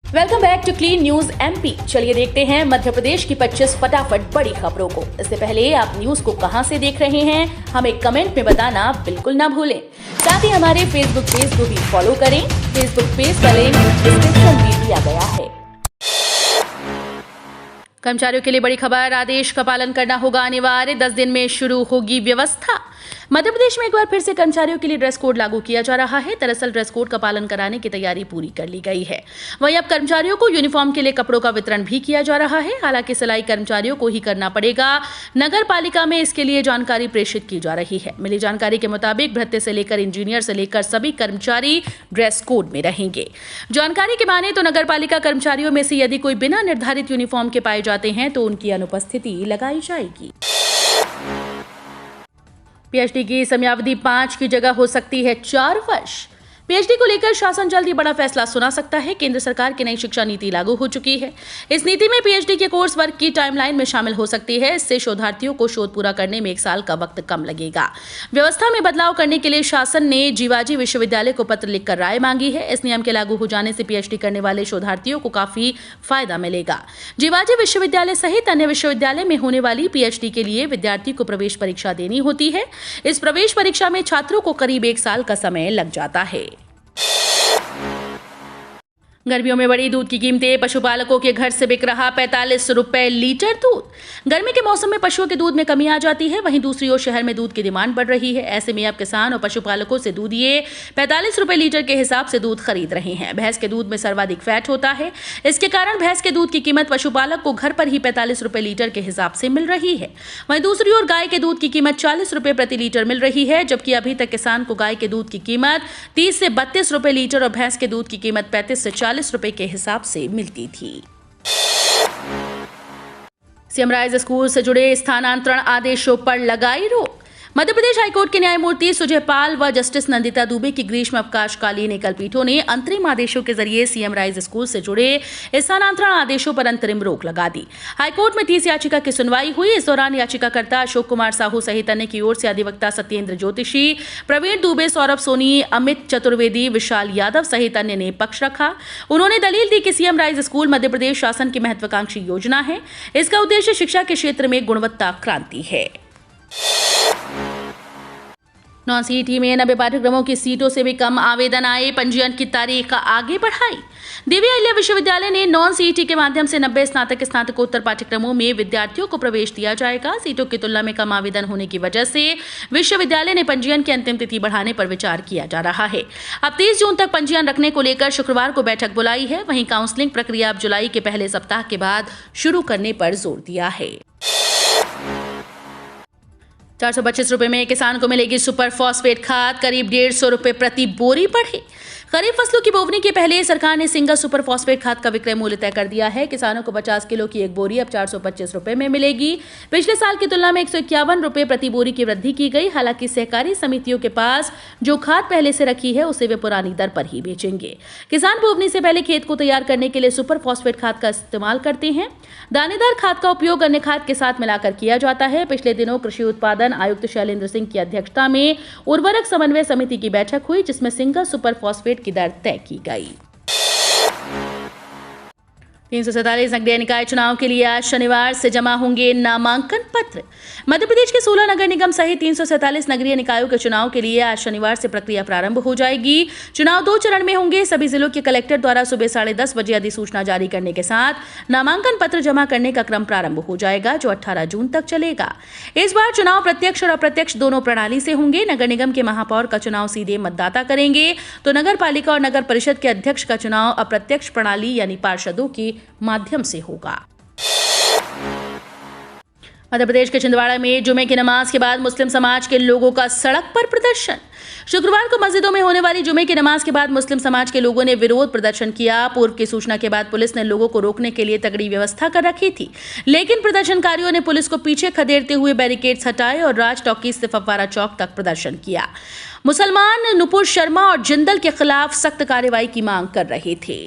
Welcome back to clean news MP. चलिए देखते हैं मध्य प्रदेश की 25 फटाफट बड़ी खबरों को। इससे पहले आप न्यूज को कहां से देख रहे हैं हमें कमेंट में बताना बिल्कुल ना भूलें। साथ ही हमारे फेसबुक पेज को भी फॉलो करें। फेसबुक पेज का लिंक डिस्क्रिप्शन में दिया गया है। कर्मचारियों के लिए बड़ी खबर, आदेश का पालन करना होगा अनिवार्य, 10 दिन में शुरू होगी व्यवस्था। मध्य प्रदेश में एक बार फिर से कर्मचारियों के लिए ड्रेस कोड लागू किया जा रहा है। दरअसल ड्रेस कोड का पालन कराने की तैयारी पूरी कर ली गई है। वहीं अब कर्मचारियों को यूनिफॉर्म के लिए कपड़ों का वितरण भी किया जा रहा है। हालांकि सिलाई कर्मचारियों को ही करना पड़ेगा। नगर पालिका में इसके लिए जानकारी प्रेषित की जा रही है। मिली जानकारी के मुताबिक भृत्य से लेकर इंजीनियर से लेकर सभी कर्मचारी ड्रेस कोड में रहेंगे। जानकारी के माने तो नगर पालिका कर्मचारियों में से यदि कोई बिना निर्धारित यूनिफॉर्म के पाए जाते हैं तो उनकी अनुपस्थिति लगाई जाएगी। पीएचडी की समयावधि 5 की जगह हो सकती है 4 वर्ष। पीएचडी को लेकर शासन जल्द ही बड़ा फैसला सुना सकता है। केंद्र सरकार की नई शिक्षा नीति लागू हो चुकी है। इस नीति में पीएचडी के कोर्स वर्क की टाइमलाइन में शामिल हो सकती है। इससे शोधार्थियों को शोध पूरा करने में 1 साल का वक्त कम लगेगा। व्यवस्था में बदलाव करने के लिए शासन ने जीवाजी विश्वविद्यालय को पत्र लिखकर राय मांगी है। इस नियम के लागू हो जाने से पीएचडी करने वाले शोधार्थियों को काफी फायदा मिलेगा। जीवाजी विश्वविद्यालय सहित अन्य विश्वविद्यालय में होने वाली पीएचडी के लिए विद्यार्थी को प्रवेश परीक्षा देनी होती है। इस प्रवेश परीक्षा में छात्रों को करीब 1 साल का समय लग जाता है। गर्मियों में बढ़ी दूध की कीमतें, पशुपालकों के घर से बिक रहा 45 रुपए लीटर दूध। गर्मी के मौसम में पशुओं के दूध में कमी आ जाती है। वहीं दूसरी ओर शहर में दूध की डिमांड बढ़ रही है। ऐसे में अब किसान और पशुपालकों से दूध ये 45 रुपए लीटर के हिसाब से दूध खरीद रहे हैं। भैंस के दूध में सर्वाधिक फैट होता है। इसके कारण भैंस के दूध की कीमत पशुपालक को घर पर ही 45 रुपए लीटर के हिसाब से मिल रही है। वहीं दूसरी ओर गाय के दूध की कीमत 40 रुपए प्रति लीटर मिल रही है, जबकि अभी तक किसान को गाय के दूध की कीमत 30 से 32 रुपए लीटर और भैंस के दूध की कीमत 35 से 40 रुपए के हिसाब से मिलती थी। सीएम राइज स्कूल से जुड़े स्थानांतरण आदेशों पर लगाई रोक। मध्य प्रदेश हाईकोर्ट के न्यायमूर्ति सुजय पाल व जस्टिस नंदिता दुबे की ग्रीष्म अवकाशकालीन एकल पीठों ने अंतरिम आदेशों के जरिए सीएम राइज स्कूल से जुड़े स्थानांतरण आदेशों पर अंतरिम रोक लगा दी। हाईकोर्ट में 30 याचिका की सुनवाई हुई। इस दौरान याचिकाकर्ता अशोक कुमार साहू सहित अन्य की ओर से अधिवक्ता सत्येंद्र ज्योतिषी, प्रवीण दुबे, सौरभ सोनी, अमित चतुर्वेदी, विशाल यादव सहित अन्य ने पक्ष रखा। उन्होंने दलील दी कि CM rise school Madhya Pradesh शासन की महत्वाकांक्षी योजना है। इसका उद्देश्य शिक्षा के क्षेत्र में गुणवत्ता क्रांति है। नॉन सीईटी में 90 पाठ्यक्रमों की सीटों से भी कम आवेदन आए, पंजीयन की तारीख आगे बढ़ाई। देवी अहिल्या विश्वविद्यालय ने नॉन सीईटी के माध्यम से 90 स्नातक स्नातकोत्तर पाठ्यक्रमों में विद्यार्थियों को प्रवेश दिया जाएगा। सीटों की तुलना में कम आवेदन होने की वजह से विश्वविद्यालय ने पंजीयन की अंतिम तिथि बढ़ाने पर विचार किया जा रहा है। अब 30 जून तक पंजीयन रखने को लेकर शुक्रवार को बैठक बुलाई है। वहीं काउंसलिंग प्रक्रिया अब जुलाई के पहले सप्ताह के बाद शुरू करने पर जोर दिया है। 425 रुपए में किसान को मिलेगी सुपर फॉस्फेट खाद, करीब 150 रुपए प्रति बोरी बढ़े। खरीफ फसलों की बोवनी के पहले सरकार ने सिंगल सुपर फॉस्फेट खाद का विक्रय मूल्य तय कर दिया है। किसानों को 50 किलो की एक बोरी अब 425 रुपए में मिलेगी। पिछले साल की तुलना में 151 रुपए प्रति बोरी की वृद्धि की गई। हालांकि सहकारी समितियों के पास जो खाद पहले से रखी है उसे वे पुरानी दर पर ही बेचेंगे। किसान बोवनी से पहले खेत को तैयार करने के लिए सुपर फॉस्फेट खाद का इस्तेमाल करते हैं। दानेदार खाद का उपयोग अन्य खाद के साथ मिलाकर किया जाता है। पिछले दिनों कृषि उत्पादन आयुक्त शैलेंद्र सिंह की अध्यक्षता में उर्वरक समन्वय समिति की बैठक हुई, जिसमें सिंगल सुपर फॉस्फेट की दर तय की गई। 347 नगरीय निकाय चुनाव के लिए आज शनिवार से जमा होंगे नामांकन पत्र। मध्य प्रदेश के 16 नगर निगम सहित 347 नगरीय निकायों के चुनाव के लिए आज शनिवार से प्रक्रिया प्रारंभ हो जाएगी। चुनाव 2 चरण में होंगे। सभी जिलों के कलेक्टर द्वारा सुबह 10:30 बजे अधिसूचना जारी करने के साथ नामांकन पत्र जमा करने का क्रम प्रारंभ हो जाएगा, जो 18 जून तक चलेगा। इस बार चुनाव प्रत्यक्ष और अप्रत्यक्ष दोनों प्रणाली से होंगे। नगर निगम के महापौर का चुनाव सीधे मतदाता करेंगे, तो नगर पालिका और नगर परिषद के अध्यक्ष का चुनाव अप्रत्यक्ष प्रणाली यानी पार्षदों की माध्यम से होगा। मध्य प्रदेश के छिंदवाड़ा में जुमे की नमाज के बाद मुस्लिम समाज के लोगों का सड़क पर प्रदर्शन। शुक्रवार को मस्जिदों में होने वाली जुमे की नमाज के बाद मुस्लिम समाज के लोगों ने विरोध प्रदर्शन किया। पूर्व की सूचना के बाद पुलिस ने लोगों को रोकने के लिए तगड़ी व्यवस्था कर रखी थी, लेकिन प्रदर्शनकारियों ने पुलिस को पीछे खदेड़ते हुए बैरिकेड्स हटाए और राज टॉकीज से फव्वारा चौक तक प्रदर्शन किया। मुसलमान नुपुर शर्मा और जिंदल के खिलाफ सख्त कार्रवाई की मांग कर रहे थे।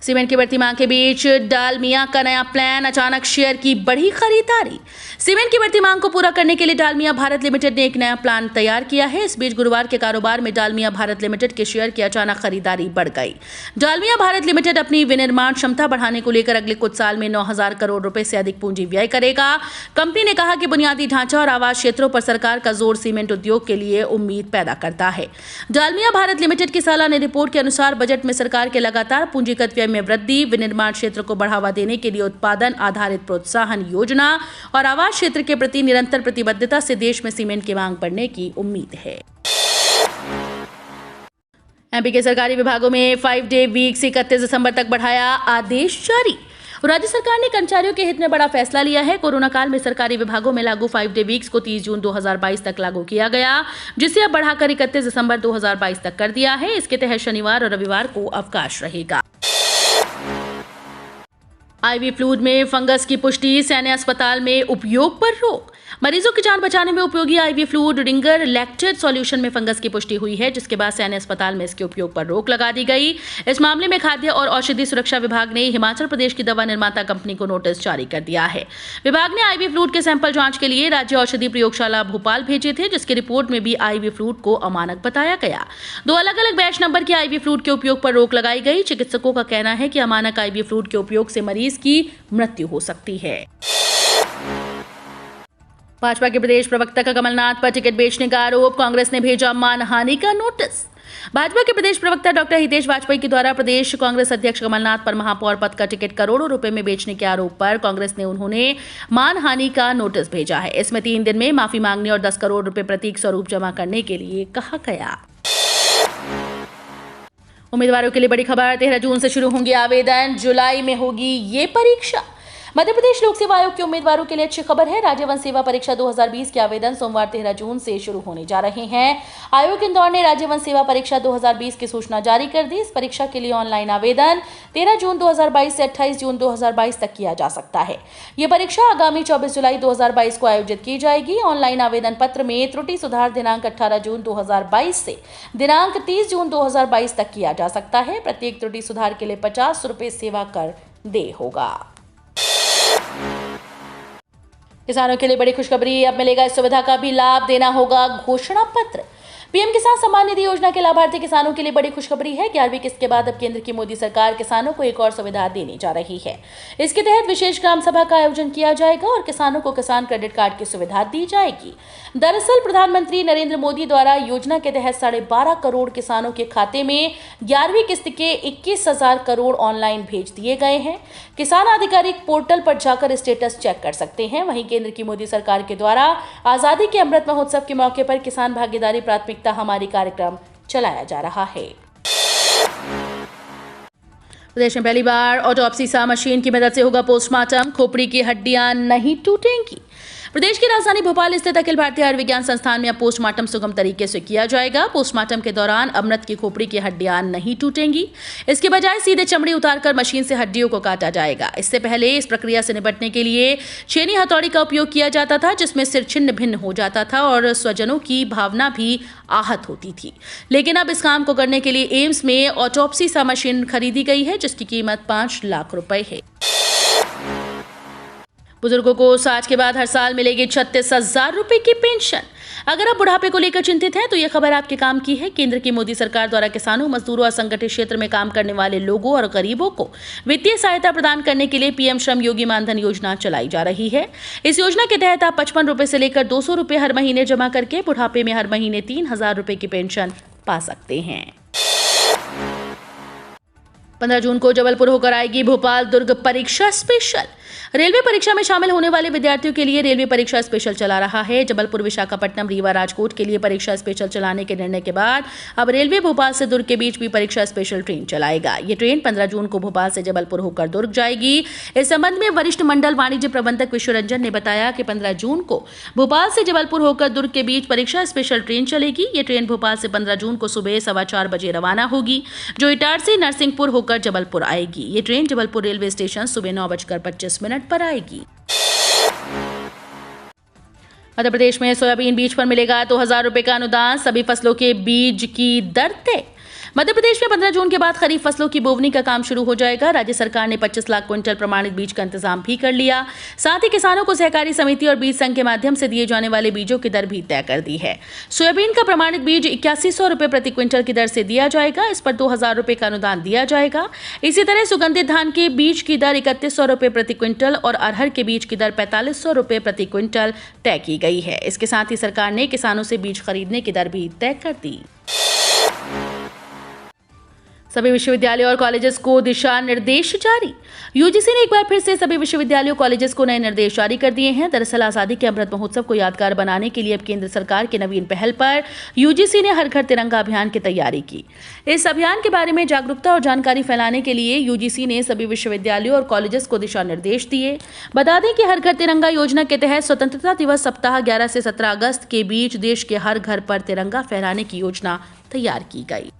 सीमेंट की बढ़ती मांग के बीच डालमिया का नया प्लान, अचानक शेयर की बढ़ी खरीदारी। सीमेंट की बढ़ती मांग को पूरा करने के लिए डालमिया भारत लिमिटेड ने एक नया प्लान तैयार किया है। इस बीच गुरुवार के कारोबार में डालमिया भारत लिमिटेड के शेयर की अचानक खरीदारी बढ़ गई। डालमिया भारत लिमिटेड अपनी विनिर्माण क्षमता बढ़ाने को लेकर अगले कुछ साल में 9,000 करोड़ रुपए से अधिक पूंजी व्यय करेगा। कंपनी ने कहा कि बुनियादी ढांचा और आवास क्षेत्रों पर सरकार का जोर सीमेंट उद्योग के लिए उम्मीद पैदा करता है। डालमिया भारत लिमिटेड की सालाना रिपोर्ट के अनुसार बजट में सरकार के लगातार पूंजीगत व्यय में वृद्धि, विनिर्माण क्षेत्र को बढ़ावा देने के लिए उत्पादन आधारित प्रोत्साहन योजना और आवास क्षेत्र के प्रति निरंतर प्रतिबद्धता से देश में सीमेंट की मांग बढ़ने की उम्मीद है। एमपी के सरकारी विभागों में 5 डे वीक से 31 दिसंबर तक बढ़ाया, आदेश जारी। राज्य सरकार ने कर्मचारियों के हित में बड़ा फैसला लिया है। कोरोना काल में सरकारी विभागों में लागू 5 डे वीक्स को 30 जून 2022 तक लागू किया गया, जिसे अब बढ़ाकर 31 दिसंबर 2022 तक कर दिया है। इसके तहत शनिवार और रविवार को अवकाश रहेगा। आईवी फ्लूइड में फंगस की पुष्टि, सैन्य अस्पताल में उपयोग पर रोक। मरीजों की जान बचाने में उपयोगी IV fluid Ringer lactate solution में फंगस की पुष्टि हुई है, जिसके बाद सैन्य अस्पताल में इसके उपयोग पर रोक लगा दी गई। इस मामले में खाद्य और औषधि सुरक्षा विभाग ने हिमाचल प्रदेश की दवा निर्माता कंपनी को नोटिस जारी कर दिया है। विभाग ने आईवी फ्लूइड के सैंपल जांच के लिए राज्य औषधि प्रयोगशाला भोपाल भेजे थे, जिसकी रिपोर्ट में भी आईवी फ्लूइड को अमानक बताया गया। 2 अलग-अलग बैच नंबर के आईवी फ्लूइड के उपयोग पर रोक लगाई गई। चिकित्सकों का कहना है कि अमानक आईवी फ्लूइड के उपयोग से मरीज की मृत्यु हो सकती है। भाजपा के प्रदेश प्रवक्ता का कमलनाथ पर टिकट बेचने का आरोप, कांग्रेस ने भेजा मानहानि का नोटिस। भाजपा के प्रदेश प्रवक्ता डॉक्टर हितेश वाजपेयी के द्वारा प्रदेश कांग्रेस अध्यक्ष कमलनाथ पर महापौर पद का टिकट करोड़ों रुपए में बेचने के आरोप पर कांग्रेस ने उन्होंने मानहानि का नोटिस भेजा है। इसमें 3 दिन में माफी मांगने और 10 करोड़ रुपए प्रतीक स्वरूप जमा करने के लिए कहा गया। उम्मीदवारों के लिए बड़ी खबर, 13 जून से शुरू होंगे आवेदन, जुलाई में होगी ये परीक्षा। मध्य प्रदेश लोक सेवा आयोग के उम्मीदवारों के लिए अच्छी खबर है। राज्य वन सेवा परीक्षा 2020 के आवेदन सोमवार 13 जून से शुरू होने जा रहे हैं। आयोग इंदौर ने राज्य वन सेवा परीक्षा 2020 की सूचना जारी कर दी। इस परीक्षा के लिए ऑनलाइन आवेदन 13 जून 2022 से 28 जून 2022 तक किया जा सकता है। ये परीक्षा आगामी 24 जुलाई 2022 को आयोजित की जाएगी। ऑनलाइन आवेदन पत्र में त्रुटि सुधार दिनांक 18 जून 2022 से दिनांक 30 जून 2022 तक किया जा सकता है। प्रत्येक त्रुटि सुधार के लिए 50 रुपए सेवा कर देय होगा। किसानों के लिए बड़ी खुशखबरी, अब मिलेगा इस सुविधा का भी लाभ, देना होगा घोषणा पत्र। पीएम किसान सम्मान निधि योजना के लाभार्थी किसानों के लिए बड़ी खुशखबरी है। 11वीं किस्त के बाद अब केंद्र की मोदी सरकार किसानों को एक और सुविधा देने जा रही है। इसके तहत विशेष ग्राम सभा का आयोजन किया जाएगा और किसानों को किसान क्रेडिट कार्ड की सुविधा दी जाएगी। दरअसल प्रधानमंत्री नरेंद्र मोदी द्वारा योजना के तहत 12.5 करोड़ किसानों के खाते में 11वीं किस्त के 21,000 करोड़ ऑनलाइन भेज दिए गए हैं। किसान आधिकारिक पोर्टल पर जाकर स्टेटस चेक कर सकते हैं। वहीं केंद्र की मोदी सरकार के द्वारा आजादी के अमृत महोत्सव के मौके पर किसान भागीदारी प्राथमिकता हमारी कार्यक्रम चलाया जा रहा है। प्रदेश में पहली बार ऑटोप्सी मशीन की मदद से होगा पोस्टमार्टम, खोपड़ी की हड्डियां नहीं टूटेंगी। प्रदेश की राजधानी भोपाल स्थित अखिल भारतीय आयुर्विज्ञान संस्थान में अब पोस्टमार्टम सुगम तरीके से किया जाएगा। पोस्टमार्टम के दौरान अमृत की खोपड़ी की हड्डियां नहीं टूटेंगी। इसके बजाय सीधे चमड़ी उतारकर मशीन से हड्डियों को काटा जाएगा। इससे पहले इस प्रक्रिया से निपटने के लिए छेनी हथौड़ी का उपयोग किया जाता था, जिसमें सिर छिन्न भिन्न हो जाता था और स्वजनों की भावना भी आहत होती थी। लेकिन अब इस काम को करने के लिए एम्स में ऑटोप्सी मशीन खरीदी गई है, जिसकी कीमत 5 लाख रुपए है। बुजुर्गों को साज के बाद हर साल मिलेगी 36,000 रुपए की पेंशन। अगर आप बुढ़ापे को लेकर चिंतित हैं तो यह खबर आपके काम की है। केंद्र की मोदी सरकार द्वारा किसानों, मजदूरों, असंगठित क्षेत्र में काम करने वाले लोगों और गरीबों को वित्तीय सहायता प्रदान करने के लिए पीएम श्रम योगी मानधन योजना चलाई जा रही है। इस योजना के तहत आप 55 रुपए से लेकर 200 रुपए हर महीने जमा करके बुढ़ापे में हर महीने 3,000 रुपए की पेंशन पा सकते हैं। 15 जून को जबलपुर होकर आएगी भोपाल दुर्ग परीक्षा स्पेशल। रेलवे परीक्षा में शामिल होने वाले विद्यार्थियों के लिए रेलवे परीक्षा स्पेशल चला रहा है। जबलपुर, विशाखापट्टनम, रीवा, राजकोट के लिए परीक्षा स्पेशल चलाने के निर्णय के बाद अब रेलवे भोपाल से दुर्ग के बीच भी परीक्षा स्पेशल ट्रेन चलाएगा। ये ट्रेन 15 जून को भोपाल से जबलपुर होकर दुर्ग जाएगी। इस संबंध में वरिष्ठ मंडल वाणिज्य प्रबंधक विश्वरंजन ने बताया कि 15 जून को भोपाल से जबलपुर होकर दुर्ग के बीच परीक्षा स्पेशल ट्रेन चलेगी। ये ट्रेन भोपाल से 15 जून को सुबह 4:15 बजे रवाना होगी, जो इटारसी नरसिंहपुर होकर जबलपुर आएगी। ये ट्रेन जबलपुर रेलवे स्टेशन सुबह 9:25 पर आएगी। मध्य प्रदेश में सोयाबीन बीज पर मिलेगा 2,000 रुपए का अनुदान। सभी फसलों के बीज की दर तय। मध्य प्रदेश में 15 जून के बाद खरीफ फसलों की बोवनी का काम शुरू हो जाएगा। राज्य सरकार ने 25 लाख क्विंटल प्रमाणित बीज का इंतजाम भी कर लिया। साथ ही किसानों को सहकारी समिति और बीज संघ के माध्यम से दिए जाने वाले बीजों की दर भी तय कर दी है। सोयाबीन का प्रमाणित बीज 8100 रुपए प्रति क्विंटल की दर से दिया जाएगा। इस पर 2000 रुपए का अनुदान दिया जाएगा। इसी तरह सुगंधित धान के बीज की दर 3100 रुपए प्रति क्विंटल और अरहर के बीज की दर 4500 रुपए प्रति क्विंटल तय की गई है। इसके साथ ही सरकार ने किसानों से बीज खरीदने की दर भी तय कर दी। सभी विश्वविद्यालयों और कॉलेजेस को दिशा निर्देश जारी। यूजीसी ने एक बार फिर से सभी विश्वविद्यालयों कॉलेजेस को नए निर्देश जारी कर दिए हैं। दरअसल आजादी के अमृत महोत्सव को यादगार बनाने के लिए अब केंद्र सरकार के नवीन पहल पर यूजीसी ने हर घर तिरंगा अभियान की तैयारी की। इस अभियान के बारे में जागरूकता और जानकारी फैलाने के लिए यूजीसी ने सभी विश्वविद्यालयों और कॉलेजेस को दिशा निर्देश दिए। बता दें कि हर घर तिरंगा योजना के तहत स्वतंत्रता दिवस सप्ताह 11 से 17 अगस्त के बीच देश के हर घर पर तिरंगा फहराने की योजना तैयार की गई।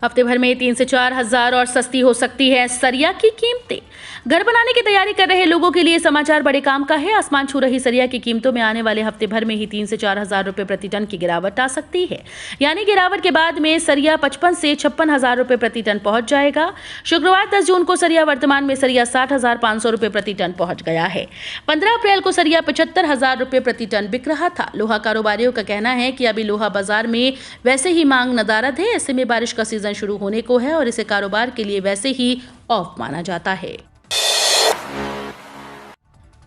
हफ्ते भर में 3 से 4 हजार और सस्ती हो सकती है सरिया की कीमतें। घर बनाने की तैयारी कर रहे लोगों के लिए समाचार बड़े काम का है। आसमान छू रही सरिया की कीमतों में आने वाले हफ्ते भर में ही 3 से 4 हजार रुपए प्रति टन की गिरावट आ सकती है। यानी गिरावट के बाद में सरिया 55 से 56 हजार रुपए प्रति टन पहुंच जाएगा। शुक्रवार 10 जून को सरिया वर्तमान में सरिया 60,500 रुपए प्रति टन पहुंच गया है। 15 अप्रैल को सरिया 75,000 रुपए प्रति टन बिक रहा था। लोहा कारोबारियों का कहना है कि अभी लोहा बाजार में वैसे ही मांग नदारद है। ऐसे में बारिश का सीजन शुरू होने को है और इसे कारोबार के लिए वैसे ही ऑफ माना जाता है।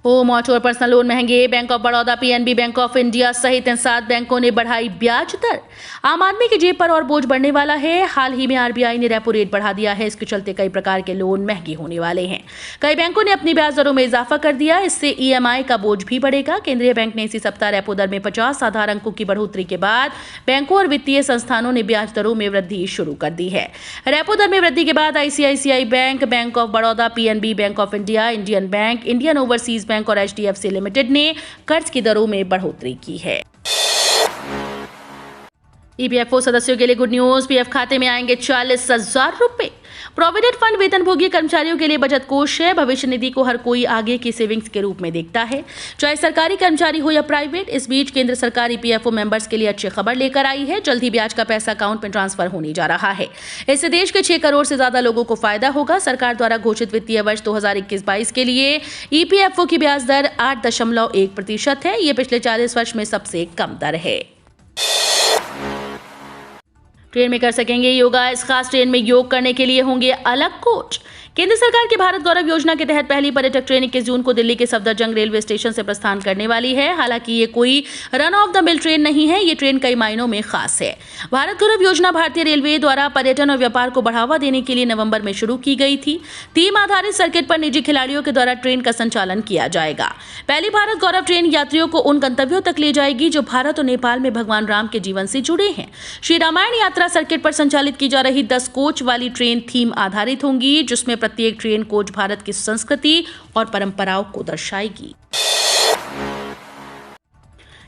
होम ऑटो और पर्सनल लोन महंगे। Bank of Baroda, PNB, bank of India सहित इन 7 बैंकों ने बढ़ाई ब्याज दर। आम आदमी की जेब पर और बोझ बढ़ने वाला है। हाल ही में आरबीआई ने रेपो रेट बढ़ा दिया है। इसके चलते कई प्रकार के लोन महंगे होने वाले हैं। कई बैंकों ने अपनी ब्याज दरों में इजाफा कर दिया। इससे ईएमआई का बोझ भी बढ़ेगा। केंद्रीय बैंक ने इसी सप्ताह रेपो दर में 50 आधार अंकों की बढ़ोतरी के बाद बैंकों और वित्तीय संस्थानों ने ब्याज दरों में वृद्धि शुरू कर दी है। रेपो दर में वृद्धि के बाद ICICI bank, bank of Baroda, PNB, bank of India, Indian bank, Indian overseas bank और एचडीएफसी लिमिटेड ने कर्ज की दरों में बढ़ोतरी की है। ईपीएफओ सदस्यों के लिए गुड न्यूज। पीएफ खाते में आएंगे 40,000 रुपए। प्रोविडेंट फंड वेतनभोगी कर्मचारियों के लिए बचत कोष है। भविष्य निधि को हर कोई आगे की सेविंग्स के रूप में देखता है, चाहे सरकारी कर्मचारी हो या प्राइवेट। इस बीच केंद्र सरकार ईपीएफओ मेंबर्स के लिए अच्छी खबर लेकर आई है। जल्द ही ब्याज का पैसा अकाउंट में ट्रांसफर होने जा रहा है। इससे देश के 6 करोड़ से ज्यादा लोगों को फायदा होगा। सरकार द्वारा घोषित वित्तीय वर्ष 2021-22 के लिए ईपीएफओ की ब्याज दर 8.1% है। ये पिछले 40 वर्ष में सबसे कम दर है। ट्रेन में कर सकेंगे योगा। इस खास ट्रेन में योग करने के लिए होंगे अलग कोच। केंद्र सरकार की भारत गौरव योजना के तहत पहली पर्यटक ट्रेन 21 जून को दिल्ली के सफदरजंग रेलवे स्टेशन से प्रस्थान करने वाली है। हालांकि ये कोई run of the mill train नहीं है। ये ट्रेन कई मायनों में खास है। भारत गौरव योजना भारतीय रेलवे द्वारा पर्यटन और व्यापार को बढ़ावा देने के लिए नवंबर में शुरू की गई थी। थीम आधारित सर्किट पर निजी खिलाड़ियों के द्वारा ट्रेन का संचालन किया जाएगा। पहली भारत गौरव ट्रेन यात्रियों को उन गंतव्यों तक ले जाएगी जो भारत और नेपाल में भगवान राम के जीवन से जुड़े हैं। श्री रामायण यात्रा सर्किट पर संचालित की जा रही 10 कोच वाली ट्रेन थीम आधारित होंगी, जिसमें प्रत्येक ट्रेन कोच भारत की संस्कृति और परंपराओं को दर्शाएगी।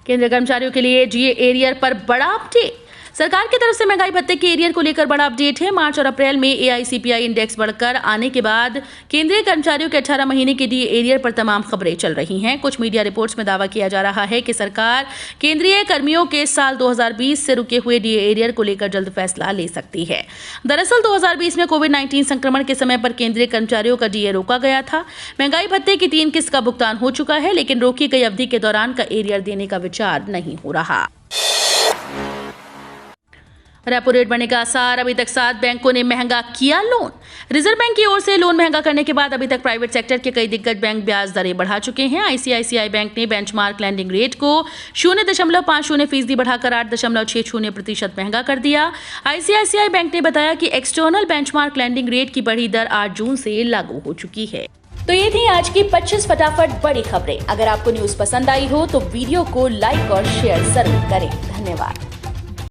केंद्रीय कर्मचारियों के लिए जीए एरियर पर बड़ा अपडेट। सरकार की तरफ से महंगाई भत्ते के एरियर को लेकर बड़ा अपडेट है। मार्च और अप्रैल में एआईसीपीआई इंडेक्स बढ़कर आने के बाद केंद्रीय कर्मचारियों के 18 महीने के डीए एरियर पर तमाम खबरें चल रही हैं। कुछ मीडिया रिपोर्ट्स में दावा किया जा रहा है कि सरकार केंद्रीय कर्मियों के साल 2020 से रुके हुए डीए एरियर को लेकर जल्द फैसला ले सकती है। दरअसल 2020 में कोविड-19 संक्रमण के समय पर केंद्रीय कर्मचारियों का डीए रोका गया था। महंगाई भत्ते की 3 किस्त का भुगतान हो चुका है, लेकिन रोकी गई अवधि के दौरान का एरियर देने का विचार नहीं हो रहा। रेपो रेट बढ़ने का आसार। अभी तक 7 बैंकों ने महंगा किया लोन। रिजर्व बैंक की ओर से लोन महंगा करने के बाद अभी तक प्राइवेट सेक्टर के कई दिग्गज बैंक ब्याज दरें बढ़ा चुके हैं। आईसीआईसीआई बैंक ने बेंचमार्क लैंडिंग रेट को 0.50% बढ़ाकर 8.60% महंगा कर दिया। आईसीआईसीआई बैंक ने बताया कि एक्सटर्नल बेंचमार्क लैंडिंग रेट की बढ़ी दर 8 जून से लागू हो चुकी है। तो ये थी आज की 25 फटाफट बड़ी खबरें। अगर आपको न्यूज पसंद आई हो तो वीडियो को लाइक और शेयर जरूर करें। धन्यवाद।